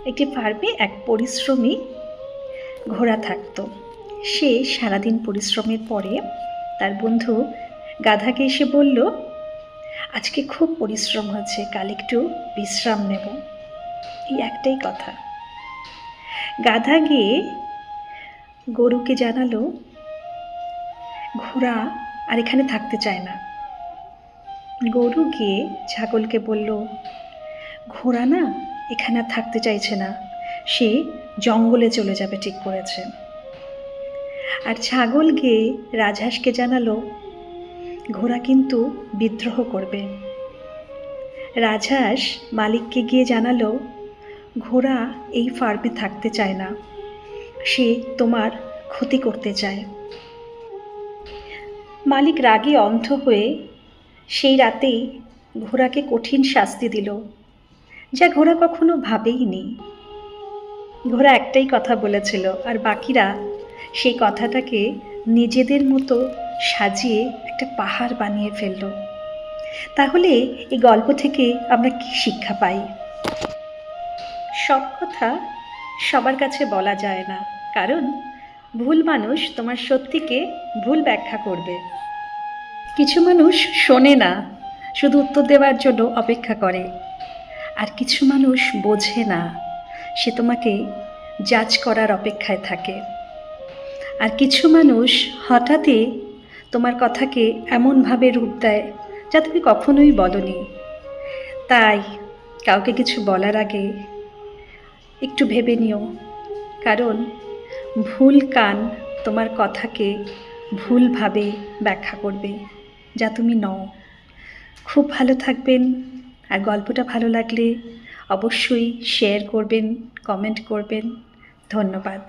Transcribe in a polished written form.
একটি ফার্মে এক পরিশ্রমী ঘোড়া থাকতো। সে সারাদিন পরিশ্রমের পরে তার বন্ধু গাধাকে এসে বলল, আজকে খুব পরিশ্রম হচ্ছে, কাল একটু বিশ্রাম নেব। এই একটাই কথা। গাধা গিয়ে গরুকে জানালো, ঘোড়া আর এখানে থাকতে চায় না। গরু গিয়ে ছাগলকে বলল, ঘোড়া না এখানে আর থাকতে চাইছে না, সে জঙ্গলে চলে যাবে ঠিক করেছে। আর ছাগল গিয়ে রাজহাঁসকে জানালো, ঘোড়া কিন্তু বিদ্রোহ করবে। রাজহাঁস মালিককে গিয়ে জানালো, ঘোড়া এই ফার্মে থাকতে চায় না, সে তোমার ক্ষতি করতে চায়। মালিক রাগে অন্ধ হয়ে সেই রাতেই ঘোড়াকে কঠিন শাস্তি দিল, যা ঘোড়া কখনো ভাবেইনি। ঘোড়া একটাই কথা বলেছিল, আর বাকিরা সেই কথাটাকে নিজেদের মতো সাজিয়ে একটা পাহাড় বানিয়ে ফেলল। তাহলে এই গল্প থেকে আমরা কি শিক্ষা পাই? সব কথা সবার কাছে বলা যায় না, কারণ ভুল মানুষ তোমার সত্যিকে ভুল ব্যাখ্যা করবে। কিছু মানুষ শোনে না, শুধু উত্তর দেওয়ার জন্য অপেক্ষা করে। আর কিছু মানুষ বোঝে না, সে তোমাকে জাজ করার অপেক্ষায় থাকে। আর কিছু মানুষ হঠাৎই তোমার কথাকে এমনভাবে রূপ দেয় যা তুমি কখনোই বলনি। তাই কাউকে কিছু বলার আগে একটু ভেবে নিও, কারণ ভুল কান তোমার কথাকে ভুলভাবে ব্যাখ্যা করবে, যা তুমি নও। খুব ভালো থাকবেন, আর গল্পটা ভালো লাগলে অবশ্যই শেয়ার করবেন, কমেন্ট করবেন। ধন্যবাদ।